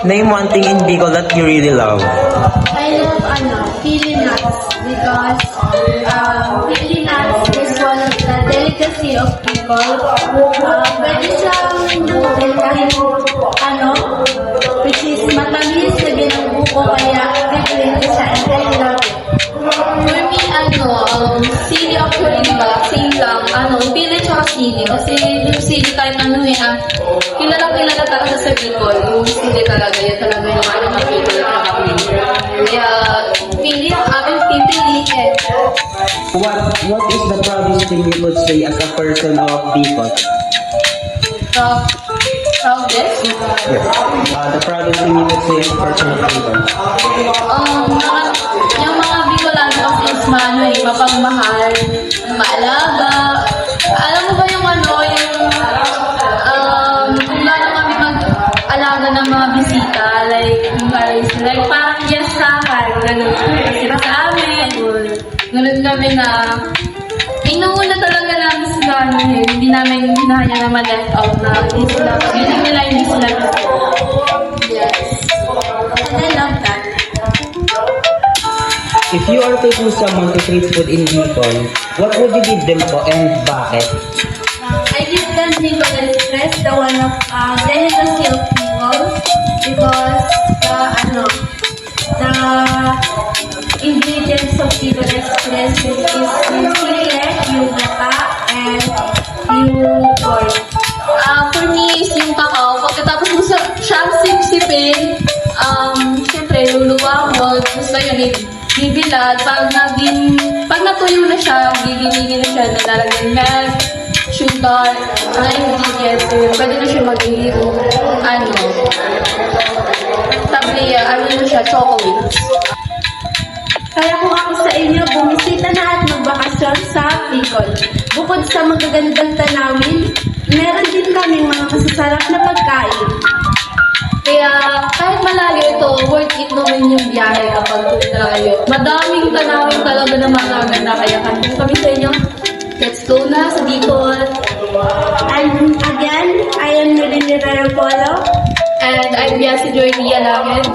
Name one thing in Bicol that you really love. I love pili nuts because pili nuts is one of the delicacy of people. Pwede siyang lutuin kahit which is matamis na ginambuko kaya different siya and I love it. For me, sili actually, diba? Same lang. Pili tsaka sili. Kasi yung sili kahit kilala talaga sa Bicol. Yung sili talaga, yan talaga yung ng Bicol at saka pili. Kaya, pili ang aming pipiliin. What is the proudest thing you could say as a person of Bicol? Proudest? Yes. The proudest thing you could say as a person of Bicol. Yung mga Bicolano kasi is mapagmahal, maalaga. Alam mo ba yung kung gaano kami mag-alaga ng mga bisita, like parang yes sa akin, ganun. Sila sa amin, ganun kami na inuuna talaga namin sila, hindi namin hinahaya naman left out na hindi sila, feeling nila hindi sila. Yes. And I love that. If you are taking someone to treat food in Bicol, what would you give them po and bakit? I give them Bicol Express, the one of delicacy of people, because the ingredients of Bicol Express is yung sili, yung gata, and yung pork. For me is yung kakao. Pagkatapos mo siyang sipsipin, syempre luluwa mo, gusto yun, bibilad. Pag natuyo na siya, gigilingin na siya, nalalagyan milk, sugar, mga ingredients, pwede na siya maging, tablia, na siya, chocolate. Kaya kung ako sa inyo, bumisita na at magbakasyon sa Bicol. Bukod sa magagandang tanawin, meron din kaming mga masasarap na pagkain. Kaya kahit malayo ito, worth it naman yung biyahe kapag punta kayo. Madaming tanawin talaga na magaganda. Kaya kung kami sa inyo, let's go na sa Bicol. And again, I am Nilini Polo. And I'm Biasi Joy Dialagin.